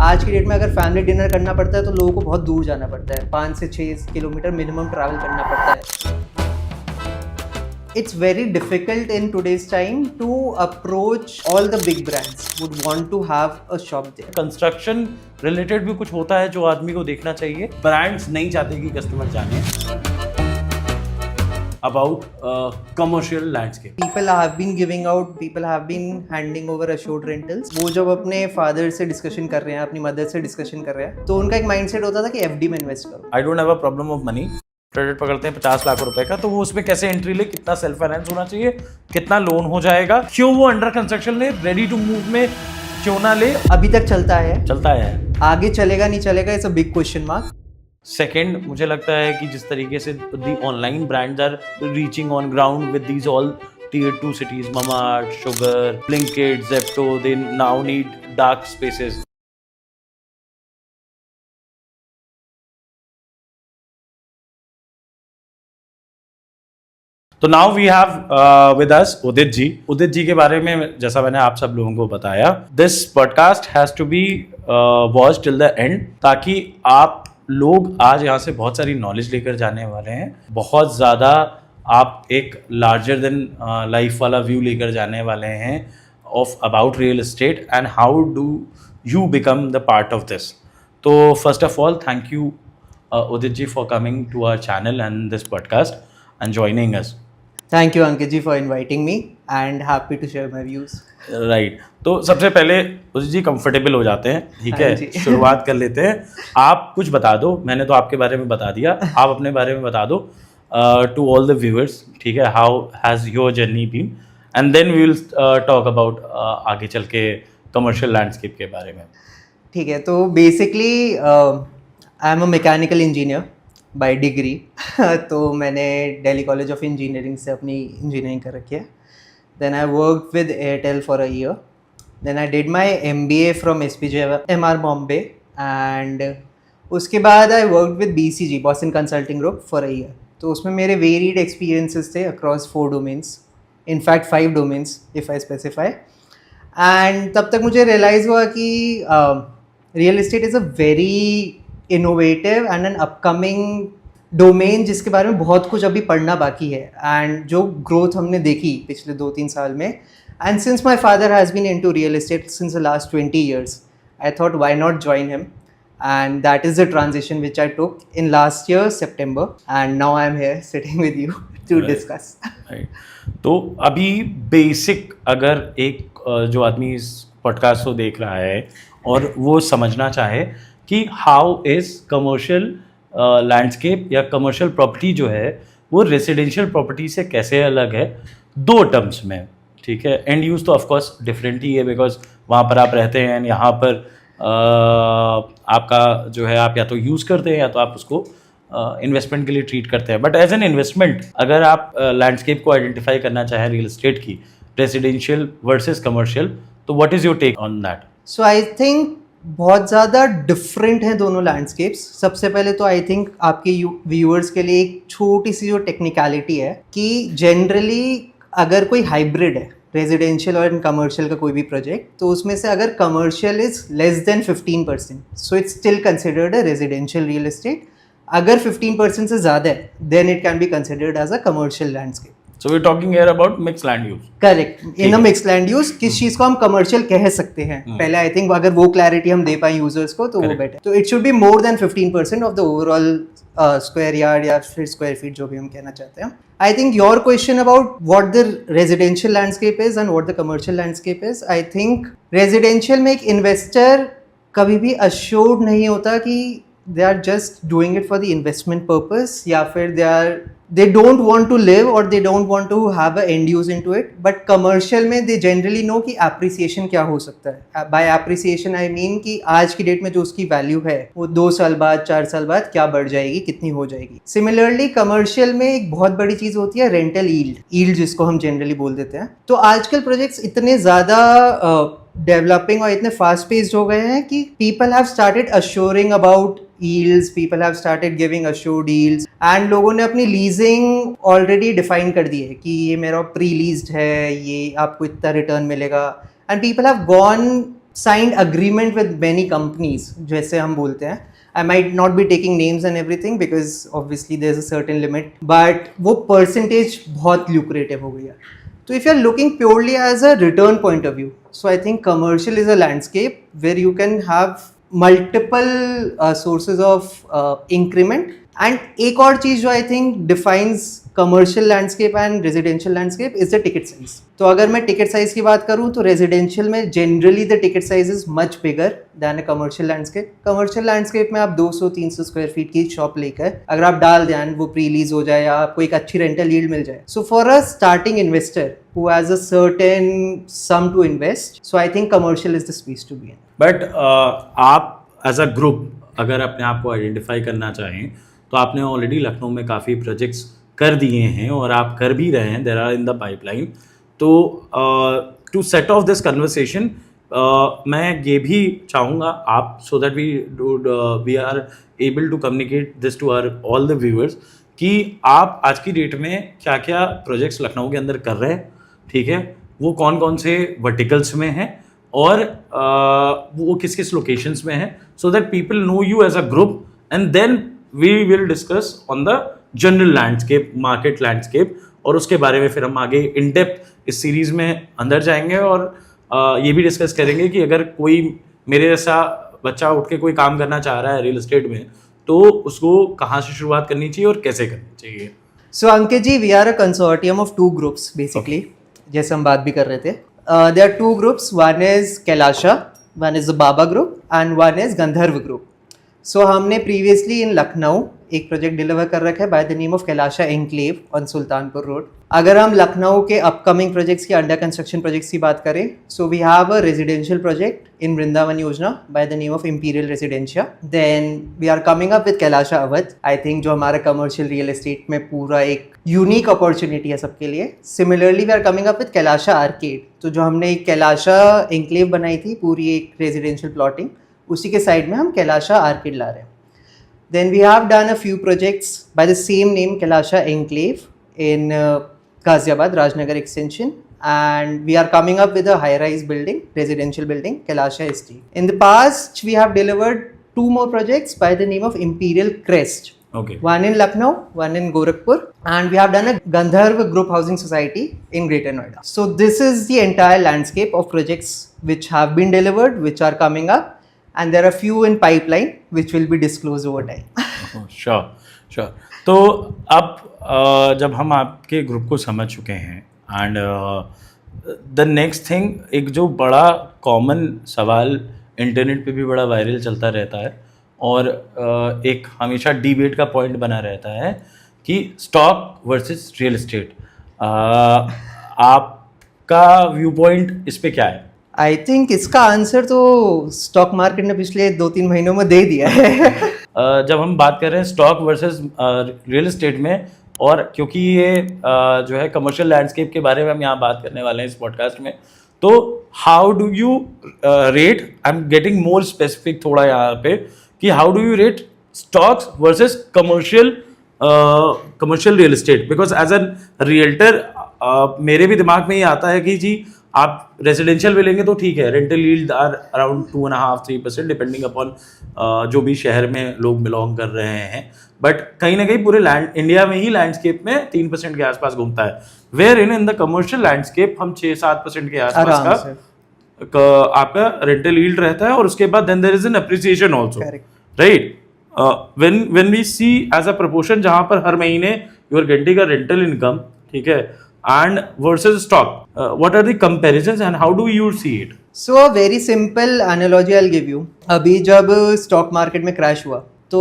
आज की डेट में अगर फैमिली डिनर करना पड़ता है तो लोगों को बहुत दूर जाना पड़ता है, 5 से 6 किलोमीटर मिनिमम ट्रैवल करना पड़ता है। It's very difficult in today's time to approach all the big brands would want to have a shop there. Construction related भी कुछ होता है जो आदमी को देखना चाहिए। ब्रांड्स नहीं चाहते कि कस्टमर जाने about commercial landscape. People have been handing over assured rentals. वो जब अपने फादर से डिस्कशन कर रहे हैं, अपनी मदर से डिस्कशन कर रहे हैं, तो उनका एक माइंडसेट होता था कि एफडी में इन्वेस्ट करो। आई don't have a problem of money. Credit पकड़ते हैं 50 लाख रुपए का, तो वो उसमें कैसे एंट्री ले, कितना सेल्फ फाइनेंस होना चाहिए, कितना लोन हो जाएगा, क्यों वो अंडर कंस्ट्रक्शन ले, रेडी टू मूव में क्यों ना ले। अभी तक चलता है, आगे चलेगा नहीं चलेगा, it's a big question mark. Second, मुझे लगता है कि जिस तरीके से the online brands are reaching on ground with these all tier 2 cities, Mama, Sugar, Blinkit, Zepto, they now need dark spaces. तो now we have with us Udit ji. Udit ji के बारे में जैसा मैंने आप सब लोगों को बताया, this podcast has to be watch till the end, ताकि आप लोग आज यहाँ से बहुत सारी नॉलेज लेकर जाने वाले हैं। बहुत ज़्यादा आप एक लार्जर देन लाइफ वाला व्यू लेकर जाने वाले हैं of about real estate and how do you become the part of this. तो first of all, thank you Udit ji for coming to our channel and this podcast and joining us. Thank you, Ankit ji, for inviting me and happy to share my views. Right तो सबसे पहले Udit ji comfortable हो जाते हैं, ठीक है, शुरुआत कर लेते हैं। आप कुछ बता दो, मैंने तो आपके बारे में बता दिया, आप अपने बारे में बता दो टू ऑल द व्यूअर्स, ठीक है, how has your journey been, and then we will talk about आगे चल के कमर्शियल लैंडस्केप के बारे में। ठीक है, तो basically I am a mechanical engineer by degree. तो मैंने दिल्ली कॉलेज ऑफ इंजीनियरिंग से अपनी इंजीनियरिंग कर रखी है। Then I work with Airtel for a year. Then I did my MBA from SPJMR Bombay, and उसके बाद I work with BCG Boston consulting group for a year. तो उसमें मेरे वेरीड एक्सपीरियंसेस थे across 4 domains, in fact 5 domains if I specify. And तब तक मुझे realise हुआ कि real estate is a very innovative and an upcoming domain जिसके बारे में बहुत कुछ अभी पढ़ना बाकी है, एंड जो ग्रोथ हमने देखी पिछले 2-3 साल में, and since my father has been into real estate since the last 20 years, I thought why not join him, and that is the transition which I took in last year September, and now I am here sitting with you to discuss. तो अभी basic अगर एक जो आदमी इस podcast को देख रहा है और वो समझना चाहे कि हाउ इज कमर्शियल लैंडस्केप या कमर्शियल प्रॉपर्टी जो है वो रेसिडेंशियल प्रॉपर्टी से कैसे अलग है, 2 टर्म्स में, ठीक है। एंड यूज़ तो ऑफकोर्स डिफरेंट ही है, बिकॉज वहाँ पर आप रहते हैं, यहाँ पर आपका जो है आप या तो यूज़ करते हैं या तो आप उसको इन्वेस्टमेंट के लिए ट्रीट करते हैं। बट एज एन इन्वेस्टमेंट अगर आप लैंडस्केप को आइडेंटिफाई करना चाहें रियल एस्टेट की, रेसिडेंशियल वर्सेस कमर्शियल, तो what is your take on that? So I think बहुत ज़्यादा डिफरेंट हैं दोनों लैंडस्केप्स। सबसे पहले तो आई थिंक आपके व्यूअर्स के लिए एक छोटी सी जो टेक्निकलिटी है कि जनरली अगर कोई हाइब्रिड है रेजिडेंशियल और कमर्शियल का कोई भी प्रोजेक्ट, तो उसमें से अगर commercial is less than 15%, so it's still considered a residential real estate. अगर 15% से ज़्यादा है then it can be considered as a commercial landscape. So we're talking here about mixed land use. Correct, in a mixed land use किस चीज़ को हम commercial कह सकते हैं, पहले आई थिंक अगर वो क्लैरिटी हम दे पाए यूजर्स को तो वो बेटर। तो it should be more than 15% of the overall square yard या फिर स्क्वायर फीट, जो भी हम कहना चाहते हैं। I think your question about what the residential landscape is and what the commercial landscape is, I think residential में एक इन्वेस्टर कभी भी अश्योर्ड नहीं होता कि they are just doing it for the investment purpose, या फिर they don't want to live or they don't want to have a end use into it. But commercial में they generally know कि appreciation क्या हो सकता है। by appreciation I mean कि आज की डेट में जो उसकी वैल्यू है वो 2 साल बाद 4 साल बाद क्या बढ़ जाएगी, कितनी हो जाएगी। सिमिलरली कमर्शियल में एक बहुत बड़ी चीज़ होती है रेंटल यील्ड जिसको हम जनरली बोल देते हैं। तो आजकल प्रोजेक्ट्स इतने ज़्यादा डेवलपिंग और इतने फास्ट पेस्ड हो गए हैं कि people have started assuring about yields, people have started giving assured yields, and लोगों ने अपनी लीजिंग ऑलरेडी डिफाइन कर दी है कि ये मेरा प्री लीज्ड है, ये आपको इतना रिटर्न मिलेगा, and people have gone signed agreement with many companies, जैसे हम बोलते हैं. I might not be taking names and everything because obviously there's a certain limit, but वो percentage बहुत lucrative हो गया. So if you're looking purely as a return point of view, so I think commercial is a landscape where you can have multiple sources of increment. And एक और चीज जो I think defines commercial landscape and residential landscape is the ticket size. तो अगर मैं ticket size की बात करूँ तो residential में generally the ticket size is much bigger than a commercial landscape. Commercial landscape में आप 200-300 square feet की शॉप लेकर अगर आप डाल दें वो pre-lease हो जाए या आपको एक अच्छी rental yield मिल जाए. So for a starting investor who has a certain sum to invest, so I think commercial is the space to be in. But आप एज अ ग्रुप अगर अपने आप को आइडेंटिफाई करना चाहें तो आपने ऑलरेडी लखनऊ में काफ़ी प्रोजेक्ट्स कर दिए हैं और आप कर भी रहे हैं, there are in the pipeline. तो to set off this conversation मैं ये भी चाहूँगा आप so that we are able to communicate this to our all the viewers कि आप आज की डेट में क्या क्या प्रोजेक्ट्स लखनऊ के अंदर कर रहे हैं, ठीक है, वो कौन कौन से वर्टिकल्स में हैं और वो किस किस लोकेशंस में हैं, so that people know you as a group and then we will discuss on the general landscape, market landscape, और उसके बारे में फिर हम आगे इन डेप्थ इस सीरीज में अंदर जाएंगे और ये भी डिस्कस करेंगे कि अगर कोई मेरे जैसा बच्चा उठ के कोई काम करना चाह रहा है रियल एस्टेट में तो उसको कहाँ से शुरुआत करनी चाहिए और कैसे करनी चाहिए. So Ankit ji, we are a consortium of two groups basically. जैसे हम बात भी कर रहे थे. There are two groups. One is Kailasha, one is the Baba group, and one is Gandharv group. So हमने previously in लखनऊ एक project deliver कर रखा है by the name of Kailasha enclave on Sultanpur road. अगर हम लखनऊ के अपकमिंग प्रोजेक्ट्स की under construction projects की बात करें, so we have a residential project in Vrindavan Yojana by the name of imperial residentia. Then we are coming up with Kailasha Awadh, I think जो हमारा commercial real estate में पूरा एक यूनिक अपॉर्चुनिटी है सबके लिए. Similarly we are coming up with Kailasha arcade, तो जो हमने एक कैलाशा एनक्लेव बनाई थी पूरी एक रेजिडेंशियल प्लॉटिंग, उसी के साइड में हम कैलाशा आर्केड ला रहे हैं. Then we have done a few projects by the same name, Kailasha Enclave, in Ghaziabad, Rajnagar Extension, and we are coming up with a high-rise building, residential building, Kailasha Estate. In the past, we have delivered two more projects by the name of Imperial Crest. Okay. One in Lucknow, one in Gorakhpur, and we have done a Gandharv Group Housing Society in Greater Noida. So this is the entire landscape of projects which have been delivered, which are coming up. And there are few in pipeline which will be disclosed over time. Sure. तो अब जब हम आपके group को समझ चुके हैं and the next thing, एक जो बड़ा कॉमन सवाल इंटरनेट पे भी बड़ा वायरल चलता रहता है और एक हमेशा डिबेट का पॉइंट बना रहता है कि स्टॉक वर्सेस रियल एस्टेट. आपका व्यू पॉइंट इस पे क्या है? आई थिंक इसका आंसर तो स्टॉक मार्केट ने पिछले 2-3 महीनों में दे दिया है. जब हम बात कर रहे हैं स्टॉक वर्सेस रियल एस्टेट में, और क्योंकि ये जो है कमर्शियल लैंडस्केप के बारे में हम यहाँ बात करने वाले हैं इस पॉडकास्ट में, तो how do you rate, I am getting more specific थोड़ा यहाँ पे, कि how do you rate stocks versus commercial real estate? Because as an realtor मेरे भी दिमाग में ये आता है कि जी आप रेजिडेंशियल भी लेंगे तो ठीक है, rental yield are around 2.5-3% depending upon जो भी शहर में लोग बिलोंग कर रहे हैं, बट कहीं ना कहीं पूरे इंडिया में ही लैंडस्केप में 3% के आसपास घूमता है. Where in the commercial landscape हम 6-7% के आसपास का आपका रेंटल यील्ड रहता है, और उसके बाद then there is an appreciation also, right? When we see as a proportion जहां पर हर महीने you are getting a rental income, ठीक है, and versus stock, what are the comparisons and how do you see it? So a very simple analogy I'll give you. अभी जब stock market में crash हुआ तो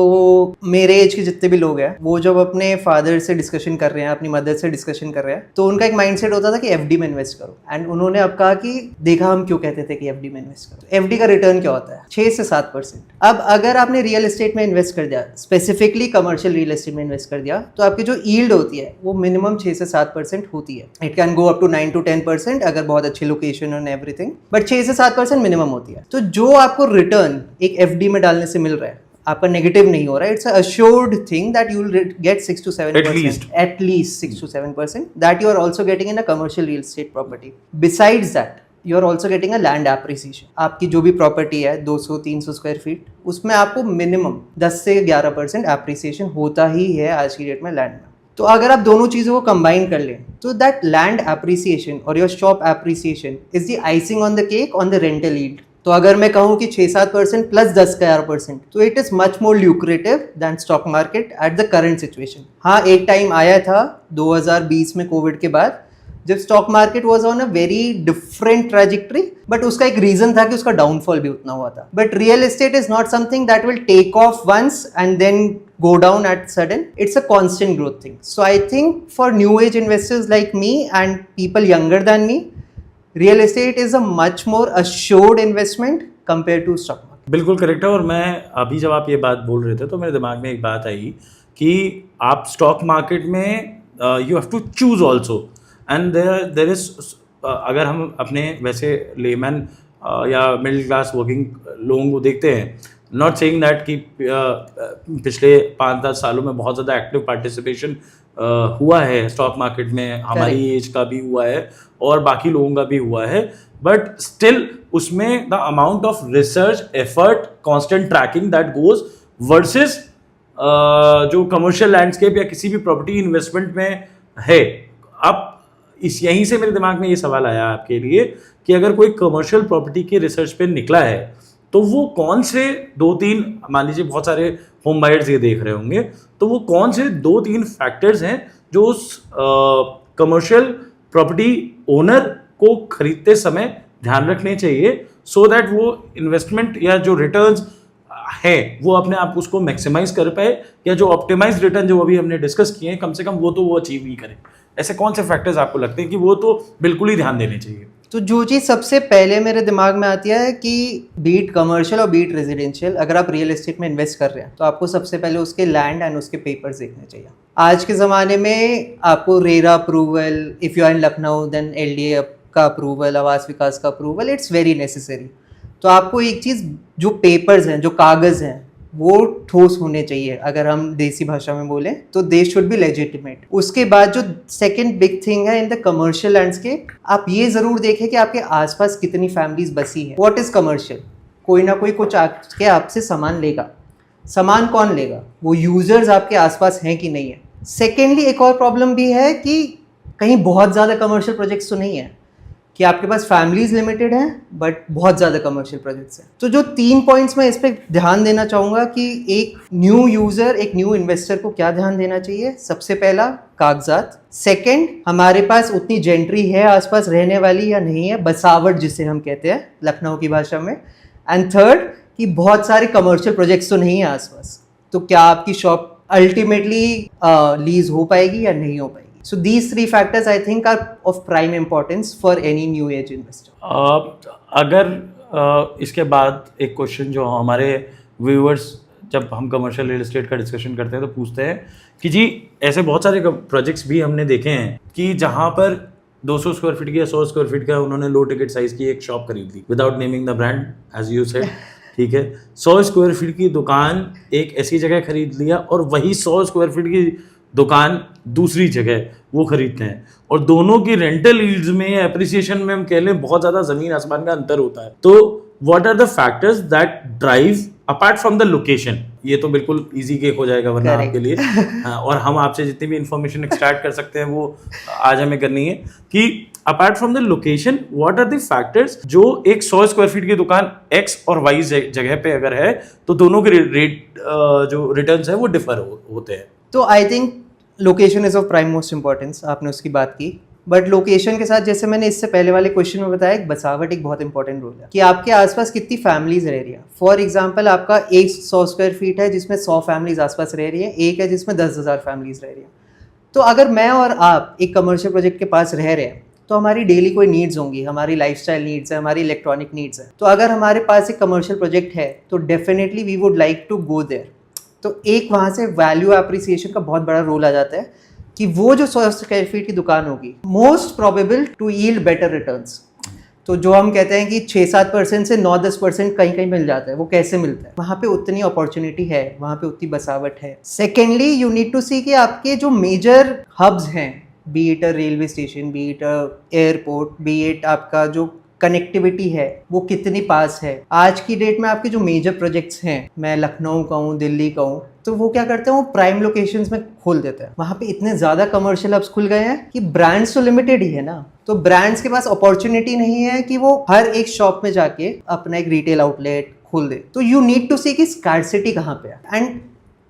मेरे एज के जितने भी लोग हैं वो जब अपने फादर से डिस्कशन कर रहे हैं, अपनी मदर से डिस्कशन कर रहे हैं, तो उनका एक माइंडसेट होता था कि एफडी में इन्वेस्ट करो. एंड उन्होंने अब कहा कि देखा हम क्यों कहते थे कि एफडी में इन्वेस्ट करो. एफडी का रिटर्न क्या होता है? 6 से 7%. अब अगर आपने रियल एस्टेट में इन्वेस्ट कर दिया, स्पेसिफिकली कमर्शियल रियल एस्टेट में इन्वेस्ट कर दिया, तो आपकी जो यील्ड होती है वो मिनिमम 6 से 7% होती है. It can go up to 9 to 10% अगर बहुत अच्छी लोकेशन और एवरीथिंग, बट 6 से 7% मिनिमम होती है. तो जो आपको रिटर्न एक एफडी में डालने से मिल रहा है, आपका नेगेटिव नहीं हो रहा है. It's assured thing that you will get 6 to 7%, at least 6 to 7% that you are also getting in a commercial real estate property. Besides that, you are also getting a land appreciation. आपकी जो भी property है 200-300 square feet, उसमें आपको minimum 10 से 11% appreciation होता ही है आज की डेट में लैंड में। तो अगर आप दोनों चीज़ों को कंबाइन कर लें तो दैट लैंड एप्रिसिएशन और your shop appreciation is the icing on the cake on the rental yield. तो अगर मैं कहूँ कि 6-7% प्लस 10-11%, तो it is much more lucrative than stock market at the current situation. हाँ, एक टाइम आया था 2020 में कोविड के बाद, जब stock market was on a very different trajectory, but उसका एक रीजन था कि उसका डाउनफॉल भी उतना हुआ था। But real estate is not something that will take off once and then go down at sudden. It's a constant growth thing. So I think for new age investors like me and people younger than me, real estate is a much more assured investment compared to stock market. बिल्कुल correct है। और मैं अभी जब आप ये बात बोल रहे थे तो मेरे दिमाग में एक बात आई कि आप स्टॉक मार्केट में you have to choose also, and there is, अगर हम अपने वैसे लेमैन या मिडिल क्लास वर्किंग लोगों को देखते हैं, नॉट सेइंग दैट कि पिछले 5-10 सालों में बहुत ज़्यादा एक्टिव पार्टिसिपेशन हुआ है स्टॉक मार्केट में, हमारी एज का भी हुआ है और बाकी लोगों का भी हुआ है, बट स्टिल उसमें the amount of research effort, constant tracking that goes versus जो कमर्शियल लैंडस्केप या किसी भी प्रॉपर्टी इन्वेस्टमेंट में है। अब यहीं से मेरे दिमाग में ये सवाल आया आपके लिए कि अगर कोई कमर्शियल प्रॉपर्टी के रिसर्च पे निकला है तो वो कौन से 2-3, मान लीजिए बहुत सारे होम बायर्स ये देख रहे होंगे, तो वो कौन से 2-3 फैक्टर्स हैं जो उस कमर्शियल प्रॉपर्टी ओनर को खरीदते समय ध्यान रखने चाहिए, सो दैट वो इन्वेस्टमेंट या जो रिटर्न्स है वो अपने आप उसको मैक्सिमाइज कर पाए, या जो ऑप्टिमाइज रिटर्न जो अभी हमने डिस्कस किए हैं कम से कम वो तो वो अचीव ही करें। ऐसे कौन से फैक्टर्स आपको लगते हैं कि वो तो बिल्कुल ही ध्यान देने चाहिए? तो जो चीज़ सबसे पहले मेरे दिमाग में आती है कि बीट कमर्शियल और बीट रेजिडेंशियल, अगर आप रियल एस्टेट में इन्वेस्ट कर रहे हैं तो आपको सबसे पहले उसके लैंड एंड उसके पेपर्स देखने चाहिए। आज के ज़माने में आपको RERA approval, if you are in Lucknow then LDA का अप्रूवल, आवास विकास का अप्रूवल, इट्स वेरी नेसेसरी। तो आपको एक चीज़, जो पेपर्स हैं, जो कागज़ हैं, वो ठोस होने चाहिए। अगर हम देसी भाषा में बोलें तो दे शुड बी लेजिटिमेट। उसके बाद जो सेकंड बिग थिंग है इन द कमर्शियल लैंडस्केप, आप ये ज़रूर देखें कि आपके आसपास कितनी फैमिलीज बसी है। What is commercial? कोई ना कोई कुछ आके आपसे सामान लेगा। सामान कौन लेगा? वो यूजर्स आपके आसपास हैं कि नहीं है। सेकेंडली एक और प्रॉब्लम भी है कि कहीं बहुत ज़्यादा कमर्शियल प्रोजेक्ट्स तो नहीं है, कि आपके पास फैमिलीज लिमिटेड हैं बट बहुत ज़्यादा कमर्शियल प्रोजेक्ट्स हैं। तो जो 3 पॉइंट्स मैं इस पर ध्यान देना चाहूँगा कि एक न्यू यूज़र, एक न्यू इन्वेस्टर को क्या ध्यान देना चाहिए। सबसे पहला, कागजात। सेकंड, हमारे पास उतनी जेंट्री है आसपास रहने वाली या नहीं है, बसावट जिसे हम कहते हैं लखनऊ की भाषा में। एंड थर्ड, कि बहुत सारे कमर्शियल प्रोजेक्ट्स तो नहीं है आसपास, तो क्या आपकी शॉप अल्टीमेटली लीज हो पाएगी या नहीं हो पाएगी। So these 3 factors I think are of prime importance for any new age investor. अगर इसके बाद एक क्वेश्चन जो हमारे व्यूअर्स, जब हम कमर्शियल रियल एस्टेट का डिस्कशन करते हैं तो पूछते हैं कि जी ऐसे बहुत सारे प्रोजेक्ट्स भी हमने देखे हैं कि जहाँ पर 200 स्क्वायर फीट की या 100 स्क्वायर फीट का उन्होंने लो टिकट साइज की एक शॉप खरीद ली, without naming the brand as you said, ठीक है। 100 स्क्वायर फीट की दुकान एक ऐसी जगह खरीद लिया और वही 100 स्क्वायर फीट की दुकान दूसरी जगह वो खरीदते हैं, और दोनों की रेंटल यील्ड्स में या एप्रिसिएशन में हम कह लें बहुत ज़्यादा ज़मीन आसमान का अंतर होता है। तो what are the factors that drive apart from the location? ये तो बिल्कुल इजी केक हो जाएगा वरना आपके लिए, और हम आपसे जितनी भी इंफॉर्मेशन एक्सट्रैक्ट कर सकते हैं वो आज हमें करनी है कि apart from the location what are the factors जो एक 100 स्क्वायर फीट की दुकान X और Y जगह पे अगर है तो दोनों के रेट जो रिटर्न्स है वो डिफर होते हैं। तो I think location is of prime most importance, आपने उसकी बात की, बट लोकेशन के साथ जैसे मैंने इससे पहले वाले क्वेश्चन में बताया, एक बसावट एक बहुत इंपॉर्टेंट रोल है कि आपके आसपास कितनी फैमिलीज रह रही है। फॉर एग्जांपल, आपका एक 100 स्क्वायर फीट है जिसमें 100 फैमिलीज आसपास रह रही है, एक है जिसमें 10,000 फैमिलीज रह रही है। तो अगर मैं और आप एक कमर्शियल प्रोजेक्ट के पास रह रहे हैं तो हमारी डेली कोई नीड्स होंगी, हमारी लाइफस्टाइल नीड्स है, हमारी इलेक्ट्रॉनिक नीड्स है। तो अगर हमारे पास एक कमर्शियल प्रोजेक्ट है तो definitely we would like to go there. तो एक वहाँ से वैल्यू एप्रिसिएशन का बहुत बड़ा रोल आ जाता है कि वो जो 100 स्क्वायर फीट की दुकान होगी most probable to yield better returns. तो जो हम कहते हैं कि 6-7% से 9-10% कहीं कहीं मिल जाता है, वो कैसे मिलता है? वहाँ पे उतनी अपॉर्चुनिटी है, वहाँ पे उतनी बसावट है। सेकेंडली, यू नीड टू सी कि आपके जो मेजर हब्स हैं, B it a railway station, B it a airport, B it आपका जो कनेक्टिविटी है वो कितनी पास है। आज की डेट में आपके जो मेजर प्रोजेक्ट्स हैं, मैं लखनऊ का हूँ, दिल्ली का हूँ, तो वो क्या करते हैं, वो प्राइम लोकेशंस में खोल देते हैं। वहाँ पे इतने ज़्यादा कमर्शियल हब्स खुल गए हैं कि ब्रांड्स तो लिमिटेड ही है ना, तो ब्रांड्स के पास अपॉर्चुनिटी नहीं है कि वो हर एक शॉप में जाके अपना एक रिटेल आउटलेट खोल दे। तो यू नीड टू सी कि स्कार्सिटी कहाँ पे है। And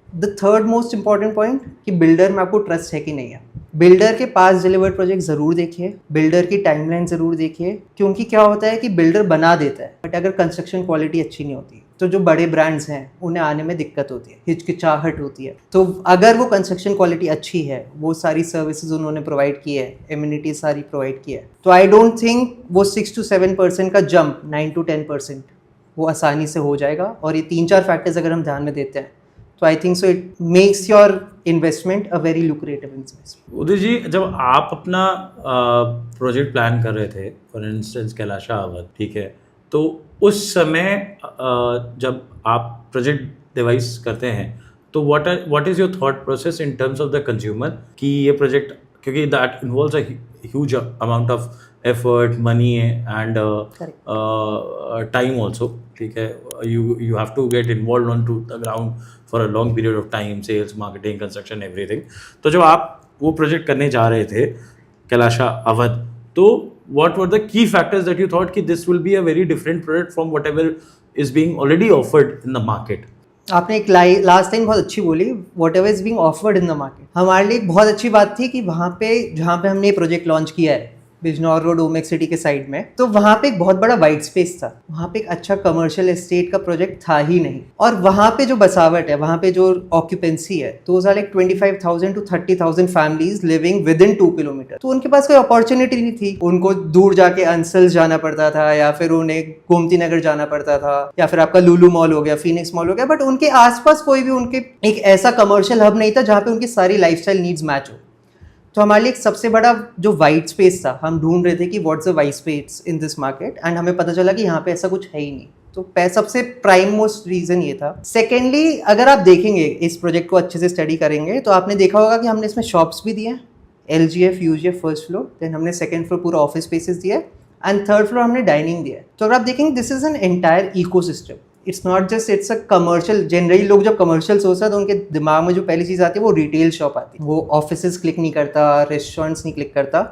the third most important point कि बिल्डर में आपको ट्रस्ट है कि नहीं है। बिल्डर के पास डिलीवर्ड प्रोजेक्ट ज़रूर देखिए, बिल्डर की टाइमलाइन ज़रूर देखिए, क्योंकि क्या होता है कि बिल्डर बना देता है बट अगर कंस्ट्रक्शन क्वालिटी अच्छी नहीं होती तो जो बड़े ब्रांड्स हैं उन्हें आने में दिक्कत होती है, हिचकिचाहट होती है। तो अगर वो कंस्ट्रक्शन क्वालिटी अच्छी है, वो सारी सर्विसेज उन्होंने प्रोवाइड की है, एमिनिटीज सारी प्रोवाइड की है, तो आई डोंट थिंक वो 6 to 7% का जंप 9 to 10% वो आसानी से हो जाएगा। और ये 3-4 फैक्टर्स अगर हम ध्यान में देते हैं तो I think so it makes your investment a very lucrative investment. Uday ji, जब आप अपना प्रोजेक्ट प्लान कर रहे थे, फॉर इंस्टेंस कैलाशा अवध, ठीक है, तो उस समय जब आप प्रोजेक्ट डिवाइस करते हैं तो what is your thought process in terms of the consumer कि ये प्रोजेक्ट, क्योंकि that involves a huge amount of effort, money and time also, ठीक है, you have to get involved onto the ground for a long period of time, sales, marketing, construction, everything. तो जब आप वो project करने जा रहे थे कैलाशा अवध, तो what were the key factors that you thought कि this will be a very different product from whatever is being already offered in the market? आपने एक लास्ट टाइम बहुत अच्छी बोली, what ever is being offered in the market. हमारे लिए एक बहुत अच्छी बात थी कि वहाँ पे जहाँ पे हमने ये प्रोजेक्ट लॉन्च किया है बिजनौर रोड ओमेक सिटी के साइड में, तो वहाँ पे एक बहुत बड़ा वाइट स्पेस था, वहाँ पे एक अच्छा कमर्शियल एस्टेट का प्रोजेक्ट था ही नहीं। और वहाँ पे जो बसावट है, वहाँ पे जो ऑक्यूपेंसी है, तो are like 25,000 to 30,000 families living within 2 kilometre. तो उनके पास कोई अपॉर्चुनिटी नहीं थी, उनको दूर जाके अंसल्स जाना पड़ता था, या फिर उन्हें गोमती नगर जाना पड़ता था, या फिर आपका लुलु मॉल हो गया, फीनिक्स मॉल हो गया, बट उनके आसपास कोई भी उनके एक ऐसा कमर्शियल हब नहीं था जहाँ पे उनकी सारी लाइफस्टाइल नीड्स मैच हो। तो हमारे लिए एक सबसे बड़ा जो वाइट स्पेस था, हम ढूंढ रहे थे कि what's the white space in this market, and हमें पता चला कि यहाँ पे ऐसा कुछ है ही नहीं। तो सबसे प्राइम मोस्ट रीजन ये था। सेकेंडली, अगर आप देखेंगे इस प्रोजेक्ट को अच्छे से स्टडी करेंगे तो आपने देखा होगा कि हमने इसमें शॉप्स भी दिए हैं, LGF, UGF first floor, then हमने सेकंड फ्लोर पूरा ऑफिस स्पेसेस दिया है, एंड थर्ड फ्लोर हमने डाइनिंग दिया है। तो अगर आप देखेंगे this is an entire ecosystem, it's not just it's a commercial. Generally लोग जब कमर्शियल सोचते हैं तो उनके दिमाग में जो पहली चीज़ आती है वो रिटेल शॉप आती है, वो ऑफिसेज क्लिक नहीं करता, रेस्टोरेंट्स नहीं क्लिक करता।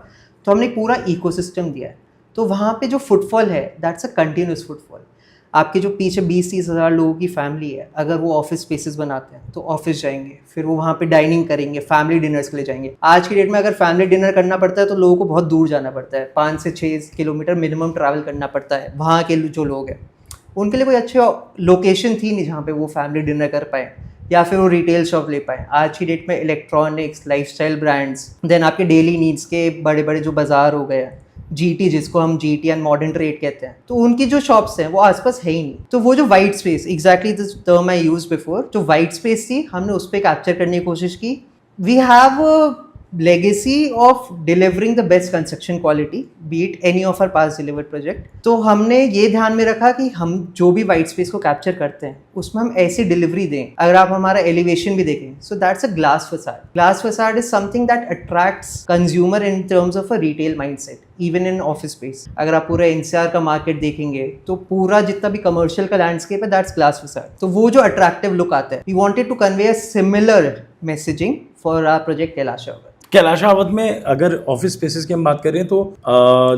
तो हमने पूरा इकोसिस्टम दिया है। तो वहाँ पे जो फुटफॉल है दैट्स अ कंटिन्यूस फुटफॉल। आपके जो पीछे 20-30 हज़ार लोगों की फैमिली है, अगर वो ऑफिस स्पेसेस बनाते हैं तो ऑफिस जाएंगे, फिर वो वहाँ पे डाइनिंग करेंगे, फैमिली डिनर्स के लिए जाएंगे। आज की डेट में अगर फैमिली डिनर करना पड़ता है तो लोगों को बहुत दूर जाना पड़ता है, 5 से 6 किलोमीटर मिनिमम ट्रैवल करना पड़ता है। वहाँ के जो लोग हैं उनके लिए कोई अच्छी लोकेशन थी नहीं जहाँ पे वो फैमिली डिनर कर पाए या फिर वो रिटेल शॉप ले पाए। आज की डेट में इलेक्ट्रॉनिक्स, लाइफस्टाइल ब्रांड्स, देन आपके डेली नीड्स के बड़े बड़े जो बाजार हो गए, GT जिसको हम GT एंड मॉडर्न ट्रेड कहते हैं, तो उनकी जो शॉप्स हैं वो आसपास है ही नहीं। तो वो जो white space, exactly this term I use before, जो वाइट स्पेस थी हमने उस पर कैप्चर करने की कोशिश की। We have legacy of delivering the best construction quality, be it any of our past delivered project। तो हमने ये ध्यान में रखा कि हम जो भी वाइट स्पेस को कैप्चर करते हैं उसमें हम ऐसी डिलीवरी दें। अगर आप हमारा एलिवेशन भी देखें, so that's a glass facade. Glass facade is something that attracts consumer in terms of a retail mindset, even in office space. अगर आप पूरा NCR का मार्केट देखेंगे तो पूरा जितना भी कमर्शियल का लैंडस्केप है दैट्स ग्लास फसाड। तो वो जो अट्रैक्टिव लुक आता है, we wanted to convey a similar messaging for our project Kailasha Awadh. Kailasha Awadh में अगर ऑफिस स्पेसेस की हम बात करें तो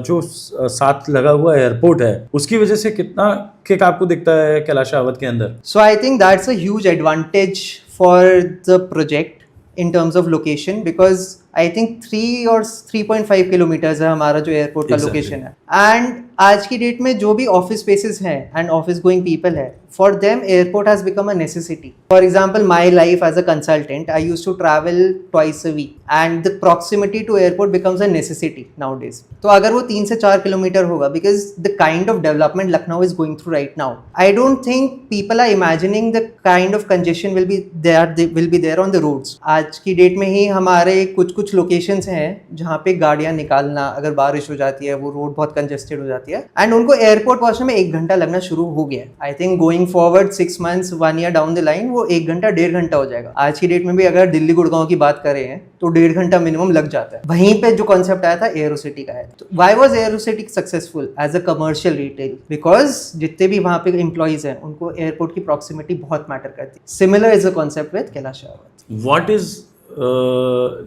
जो साथ लगा हुआ एयरपोर्ट है उसकी वजह से कितना किक आपको दिखता है कैलाशा अवध के अंदर? So I think that's a huge advantage for the project in terms of location, because I think 3 और 3.5 किलोमीटर्स है हमारा जो एयरपोर्ट का लोकेशन है। एंड आज की डेट में जो भी ऑफिस स्पेसेस हैं एंड ऑफिस गोइंग पीपल है, for them airport has become a necessity. For example, my life as a consultant, I use to travel twice a week and the proximity to airport becomes a necessity nowadays. तो अगर वो 3 से 4 kilometre होगा, because the kind of development Lucknow is going through right now, I don't think people are imagining the kind of congestion will be there on the roads. आज की date में ही हमारे कुछ लोकेशंस हैं जहाँ पे गाड़ियाँ निकालना, अगर बारिश हो जाती है वो रोड बहुत कंजेस्टेड हो जाता है। जाती है एंड उनको एयरपोर्ट पहुंचने में 1 घंटा लगना शुरू हो गया है। I think going forward 6 months 1 year down the line वो 1 घंटा 1.5 घंटा हो जाएगा। आज की डेट में भी अगर दिल्ली गुड़गांव की बात करें हैं तो 1.5 घंटा मिनिमम लग जाता है। वहीं पे जो कॉन्सेप्ट आया था एयरोसिटी का है। तो why was Aerocity successful as a commercial retail? Because जितने भी वहां पे एम्प्लॉइज हैं उनको एयरपोर्ट की प्रॉक्सिमिटी बहुत मैटर करती है। Similar is a concept with Kailash Rawat. What is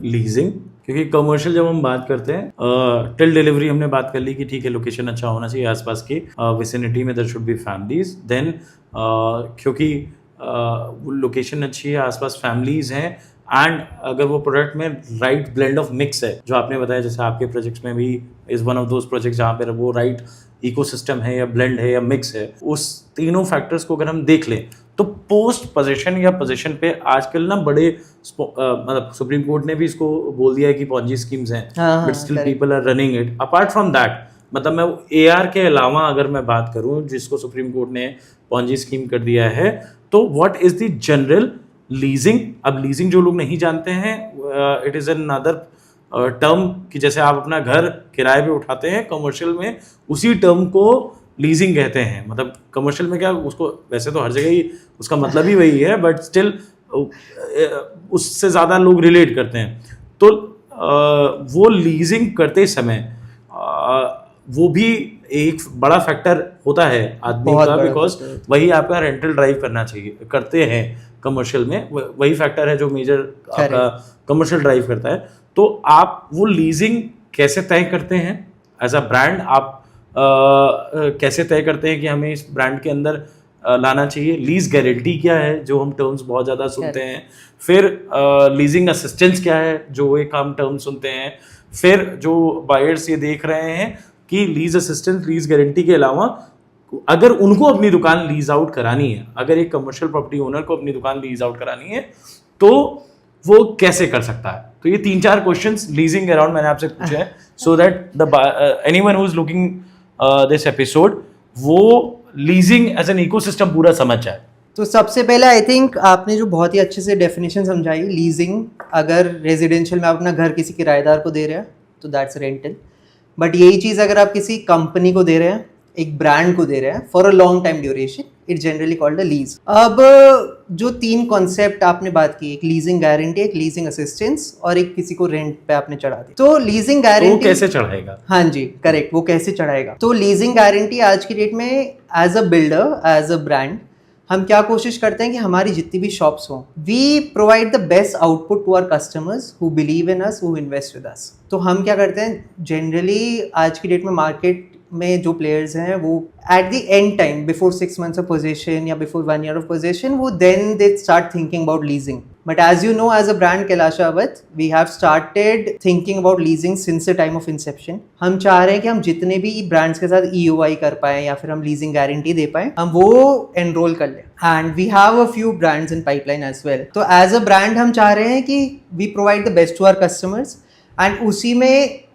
leasing? क्योंकि कमर्शियल जब हम बात करते हैं टिल डिलीवरी हमने बात कर ली कि ठीक है लोकेशन अच्छा होना चाहिए आसपास की विसिनिटी में, there should be families. Then क्योंकि लोकेशन अच्छी है, आसपास फैमिलीज हैं एंड अगर वो प्रोडक्ट में राइट ब्लेंड ऑफ मिक्स है, जो आपने बताया जैसे आपके प्रोजेक्ट्स में भी is one of those projects जहाँ पे वो राइट इकोसिस्टम है या ब्लेंड है या मिक्स है, उस तीनों फैक्टर्स को अगर हम देख लें तो पोस्ट पोजीशन या पोजीशन पे आजकल ना बड़े मतलब सुप्रीम कोर्ट ने भी इसको बोल दिया है कि पॉन्जी स्कीम्स हैं, but still people are running it. Apart from that, मतलब मैं एआर के अलावा अगर मैं बात करूं जिसको सुप्रीम कोर्ट ने पॉन्जी स्कीम कर दिया है, तो what is the general leasing? अब लीजिंग जो लोग नहीं जानते हैं, it is another term कि जैसे आप अपना घर किराए पे उठाते हैं, कमर्शियल में उसी टर्म को लीजिंग कहते हैं। मतलब कमर्शियल में क्या, उसको वैसे तो हर जगह ही उसका मतलब ही वही है, बट स्टिल उससे ज़्यादा लोग रिलेट करते हैं। तो वो लीजिंग करते समय वो भी एक बड़ा फैक्टर होता है आदमी का, बिकॉज वही आपका रेंटल ड्राइव करना चाहिए, करते हैं कमर्शियल में, वही फैक्टर है जो मेजर आपका कमर्शियल ड्राइव करता है। तो आप वो लीजिंग कैसे तय करते हैं एज अ ब्रांड? आप कैसे तय करते हैं कि हमें इस ब्रांड के अंदर लाना चाहिए? लीज गारंटी क्या है, जो हम टर्म्स बहुत ज़्यादा सुनते हैं। फिर लीजिंग असिस्टेंस क्या है, जो एक हम टर्म सुनते हैं। फिर जो बायर्स ये देख रहे हैं कि लीज असिस्टेंस, लीज गारंटी के अलावा अगर उनको अपनी दुकान लीज आउट करानी है, अगर एक कमर्शियल प्रॉपर्टी ओनर को अपनी दुकान लीज आउट करानी है, तो वो कैसे कर सकता है? तो ये 3-4 क्वेश्चंस लीजिंग अराउंड मैंने आपसे पूछे हैं, so that the anyone who is looking this episode वो लीजिंग एज एन इकोसिस्टम पूरा समझ जाए। तो सबसे पहले आई थिंक आपने जो बहुत ही अच्छे से डेफिनेशन समझाई, लीजिंग अगर रेजिडेंशियल में आप अपना घर किसी किराएदार को दे रहे हैं तो दैट्स रेंटल। बट यही चीज़ अगर आप किसी कंपनी को दे रहे हैं, एक ब्रांड को दे रहे हैं for a long time duration, it generally called a lease. अब जो 3 कॉन्सेप्ट आपने बात की, एक लीजिंग गारंटी, एक लीजिंग असिस्टेंस और एक किसी को रेंट पे आपने चढ़ा दी। तो लीजिंग गारंटी तो कैसे चढ़ाएगा? हाँ जी, करेक्ट, वो कैसे चढ़ाएगा? तो लीजिंग गारंटी आज की डेट में as a builder, as a brand, हम क्या कोशिश करते हैं कि हमारी जितनी भी शॉप्स हों, we provide the best output to our customers who believe in us, who invest with us. तो हम क्या करते हैं, जनरली आज की डेट में मार्केट में जो प्लेयर्स हैं वो at the end time, before 6 months of position या बिफोर 1 year ऑफ पोजीशन, वो then they start thinking about leasing. But as you know, as a brand Kailash Rawat, we have started thinking about leasing since the time of inception. हम चाह रहे हैं कि हम जितने भी ब्रांड्स के साथ EOI कर पाएं या फिर हम लीजिंग गारंटी दे पाएं, हम वो एनरोल कर लें। And we have a few brands in pipeline as well. तो एज अ ब्रांड हम चाह रहे हैं कि we provide the best to our customers, and उसी में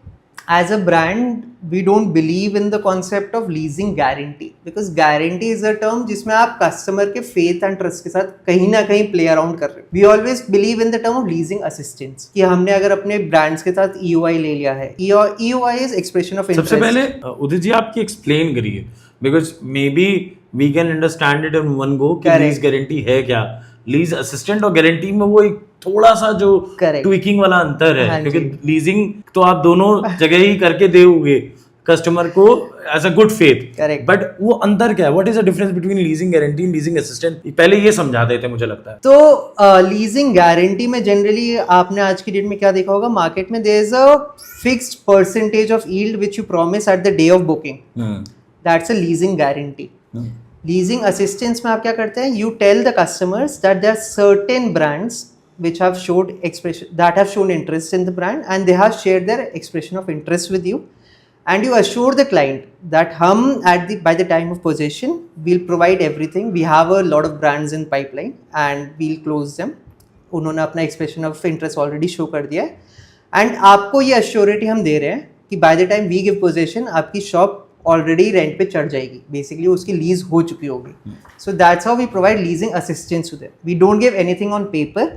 as a brand we don't believe in the concept of leasing guarantee, because guarantee is a term जिसमें आप कस्टमर के faith and trust के साथ कहीं ना कहीं play around कर रहे हो। We always believe in the term of leasing assistance, कि हमने अगर अपने ब्रांड्स के साथ EOI ले लिया है, EOI is expression of interest। सबसे पहले उदित जी आपकी एक्सप्लेन करिए, because maybe we can understand it in one go कि लीज गारंटी है क्या। लीज असिस्टेंट और गारंटी में वो एक थोड़ा सा जो ट्विकिंग वाला अंतर है, क्योंकि लीजिंग तो आप दोनों जगह ही करके दोगे कस्टमर को as a good faith, but वो अंतर क्या है? What is the difference between leasing guarantee and leasing assistant? पहले ये समझा देते मुझे लगता है। तो लीजिंग गारंटी में जनरली आपने आज की डेट में क्या देखा होगा, मार्केट में there is a fixed percentage of yield which you promise at the day of booking, that's a leasing guarantee. Leasing assistance में आप क्या करते हैं, you tell the customers that there are certain brands which have showed expression that have shown interest in the brand and they have shared their expression of interest with you, and you assure the client that hum by the time of possession we'll provide everything, we have a lot of brands in pipeline and we'll close them। उन्होंने अपना expression of interest already show कर दिया है, and आपको ये assurity हम दे रहे हैं कि by the time we give possession आपकी shop ऑलरेडी रेंट पे चढ़ जाएगी, बेसिकली उसकी लीज हो चुकी होगी। So that's how we provide leasing assistance to them. We don't give anything on paper,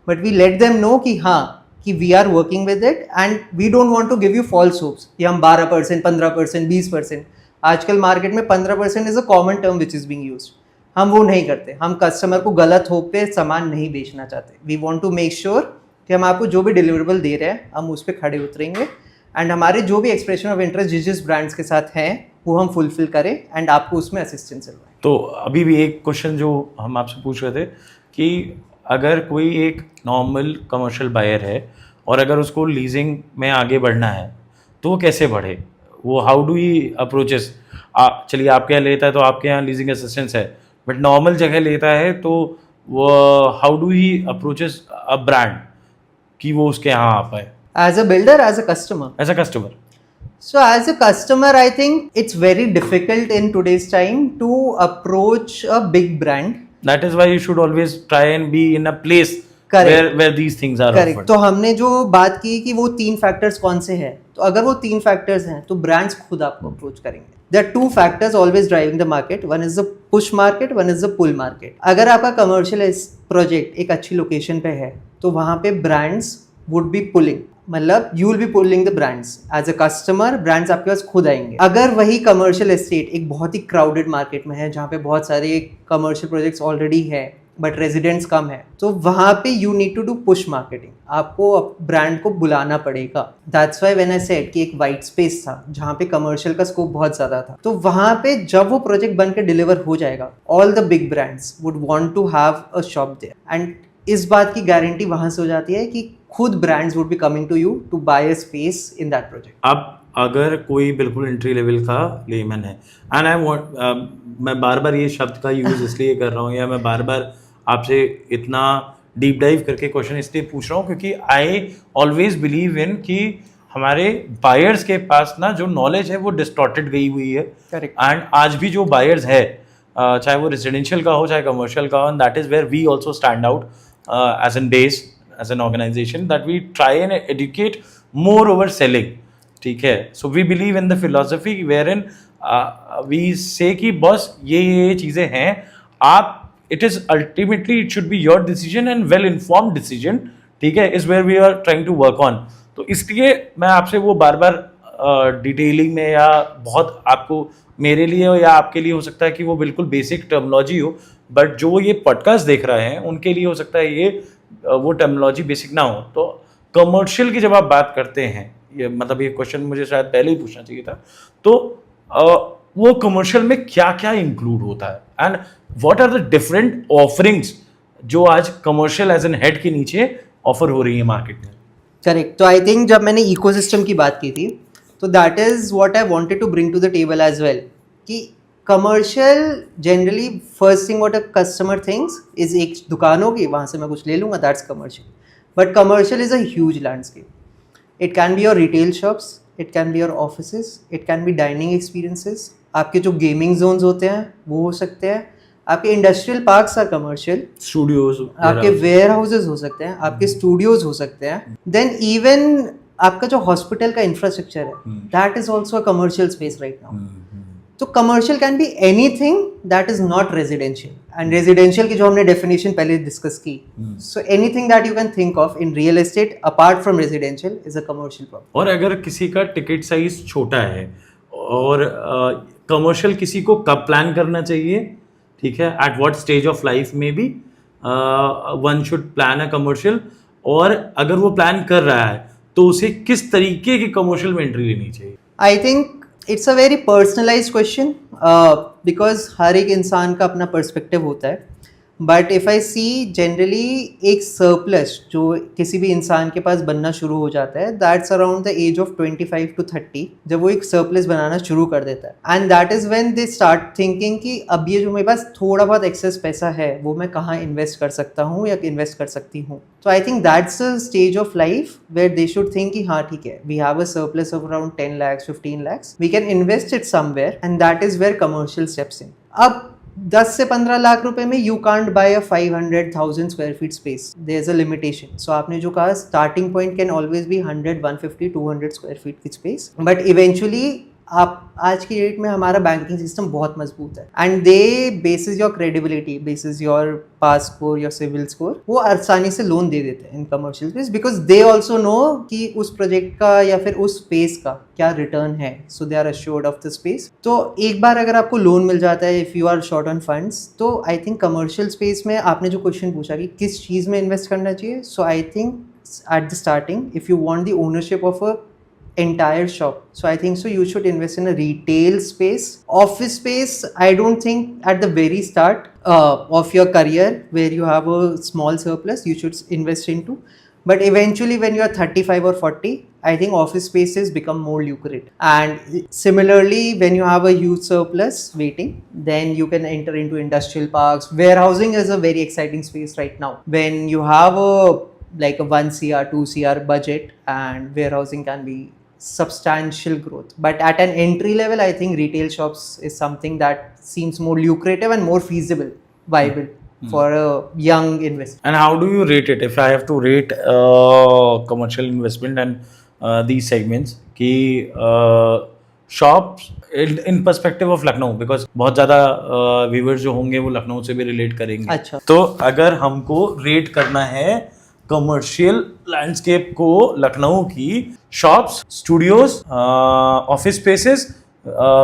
but we let them know कि हाँ कि we are working with it, and we don't want to give you false hopes कि हम 12%, 15%, 20%। आजकल market में 15% is a common term which is being used. हम वो नहीं करते, हम कस्टमर को गलत होप पे सामान नहीं बेचना चाहते। We want to make sure कि हम आपको जो भी डिलीवरेबल दे रहे हैं हम उस पर खड़े उतरेंगे, एंड हमारे जो भी एक्सप्रेशन ऑफ इंटरेस्ट जिस ब्रांड्स के साथ हैं वो हम फुलफिल करें एंड आपको उसमें असिस्टेंस दिलवाएं। तो अभी भी एक क्वेश्चन जो हम आपसे पूछ रहे थे कि अगर कोई एक नॉर्मल कमर्शियल बायर है और अगर उसको लीजिंग में आगे बढ़ना है तो वो कैसे बढ़े, वो हाउ डू ही अप्रोचेस? चलिए आपके यहाँ लेता है तो आपके यहाँ लीजिंग असिस्टेंस है, बट नॉर्मल जगह लेता है तो वो how do he approaches a brand कि वो उसके यहाँ आ पाए as a builder, as a customer? As a customer. So as a customer, I think it's very difficult in today's time to approach a big brand. That is why you should always try and be in a place Correct. where these things are Correct. offered. तो हमने जो बात की कि वो 3 factors कौन से हैं, तो अगर वो 3 फैक्टर्स हैं तो ब्रांड्स खुद आपको अप्रोच करेंगे। There are 2 factors always driving the market. One is the push market, one is the pull market. अगर आपका कमर्शियल प्रोजेक्ट एक अच्छी लोकेशन पे है तो वहाँ पे ब्रांड्स वुड बी पुलिंग, मतलब you will be pulling the brands as a customer, brands आपके पास खुद आएंगे। अगर वही कमर्शियल एस्टेट एक बहुत ही क्राउडेड मार्केट में है जहाँ पे बहुत सारे कमर्शियल प्रोजेक्ट्स ऑलरेडी है बट रेजिडेंट्स कम है, तो वहाँ पे you need to do push marketing, आपको ब्रांड को बुलाना पड़ेगा। That's why when I said कि एक वाइट स्पेस था जहाँ पे कमर्शियल का स्कोप बहुत ज्यादा था, तो वहाँ पे जब वो प्रोजेक्ट बन के डिलीवर हो जाएगा, all the big brands would want to have a shop there, and इस बात की गारंटी वहां से हो जाती है कि खुद brands would be coming to you to buy a space in that project. अब अगर कोई बिल्कुल एंट्री लेवल का लेमन है एंड आई वांट, मैं बार बार ये शब्द का यूज इसलिए कर रहा हूँ या मैं बार बार आपसे इतना डीप डाइव करके क्वेश्चन इसलिए पूछ रहा हूँ क्योंकि आई ऑलवेज बिलीव इन कि हमारे बायर्स के पास ना जो नॉलेज है वो डिस्टॉर्टेड गई हुई है। करेक्ट। एंड आज भी जो बायर्स है चाहे वो रेजिडेंशियल का हो चाहे कमर्शियल का हो, and that is where we also stand out as an base, as an organization, that we try and educate more over selling. ठीक है, so we believe in the philosophy wherein we say कि boss ये चीज़ें हैं, आप it is ultimately it should be your decision and well informed decision, ठीक है, is where we are trying to work on. तो इसलिए मैं आपसे वो बार बार डिटेलिंग में या बहुत आपको मेरे लिए हो या आपके लिए हो सकता है कि वो बिल्कुल बेसिक टर्मिनोलॉजी हो, बट जो ये पॉडकास्ट देख रहे हैं उनके लिए हो सकता है ये वो टर्मिनोलॉजी बेसिक ना हो। तो कमर्शियल की जब आप बात करते हैं, ये मतलब ये क्वेश्चन मुझे शायद पहले ही पूछना चाहिए था, तो वो कमर्शियल में क्या क्या इंक्लूड होता है and what are the different offerings जो आज कमर्शियल एज एन हेड के नीचे ऑफर हो रही है मार्केट में? करेक्ट। तो आई थिंक जब मैंने इकोसिस्टम की बात की थी तो that is what I wanted to bring to the table as well, कि commercial generally first thing what a customer thinks is एक दुकान होगी वहाँ से मैं कुछ ले लूँगा, that's commercial. But commercial is a huge landscape. It can be your retail shops, it can be your offices, it can be dining experiences, आपके जो गेमिंग जोन्स होते हैं वो हो सकते हैं, आपके industrial parks or commercial, studios, आपके वेयर हाउसेज हो सकते हैं, आपके स्टूडियोज हो सकते हैं, देन इवन आपका जो हॉस्पिटल का इंफ्रास्ट्रक्चर है that is also a commercial space right now. तो commercial can be anything that is not residential, and residential की जो हमने डेफिनेशन पहले डिस्कस की, so anything that you can think of in real estate apart from residential is a commercial property. और अगर किसी का टिकट साइज छोटा है और कमर्शियल किसी को कब प्लान करना चाहिए, ठीक है, at what stage of life में भी one should plan a commercial, और अगर वो प्लान कर रहा है तो उसे किस तरीके की कमर्शियल में एंट्री लेनी चाहिए? I think it's a very personalised question because हर एक इंसान का अपना पर्सपेक्टिव होता है, but if I see generally एक सरप्लस जो किसी भी इंसान के पास बनना शुरू हो जाता है that's around the age of 25 to 30, जब वो एक सरप्लस बनाना शुरू कर देता है, and that is when they start thinking कि अब ये जो मेरे पास थोड़ा बहुत एक्सेस पैसा है वो मैं कहाँ इन्वेस्ट कर सकता हूँ या इन्वेस्ट कर सकती हूँ। तो I think that's a stage of life where they should think कि हाँ ठीक है, we have a surplus of around 10 lakhs 15 lakhs, we can invest it somewhere, and that is where commercial steps in. अब 10 से 15 लाख रुपए में you can't buy a 500,000 square feet space, there is a limitation. So आपने जो कहा starting point can always be 100, 150, 200 square feet की space, but eventually आप आज की डेट में हमारा बैंकिंग सिस्टम बहुत मजबूत है and they basis your credibility, basis your pass score, your CIBIL score, वो आसानी से लोन दे देते हैं in commercial space because they also know कि उस प्रोजेक्ट का या फिर उस स्पेस का क्या रिटर्न है, so they are assured of the space. तो एक बार अगर आपको लोन मिल जाता है if you are short on funds, तो आई थिंक कमर्शियल स्पेस में आपने जो क्वेश्चन पूछा कि किस चीज़ में इन्वेस्ट करना चाहिए, so I think at the starting if you want the ownership of a entire shop, so I think so you should invest in a retail space. Office space, I don't think at the very start of your career where you have a small surplus you should invest into, but eventually when you are 35 or 40, I think office spaces become more lucrative. And similarly when you have a huge surplus waiting, then you can enter into industrial parks. Warehousing is a very exciting space right now when you have a like a 1 CR 2 CR budget, and warehousing can be substantial growth. But at an entry level, I think retail shops is something that seems more lucrative and more feasible, viable for a young investor. And how do you rate it? If I have to rate commercial investment and these segments, कि shops in perspective of Lucknow, because बहुत ज़्यादा viewers जो होंगे वो लखनऊ से भी relate करेंगे. अच्छा. तो अगर हमको rate करना है कमर्शियल लैंडस्केप को लखनऊ की, shops, studios, office spaces,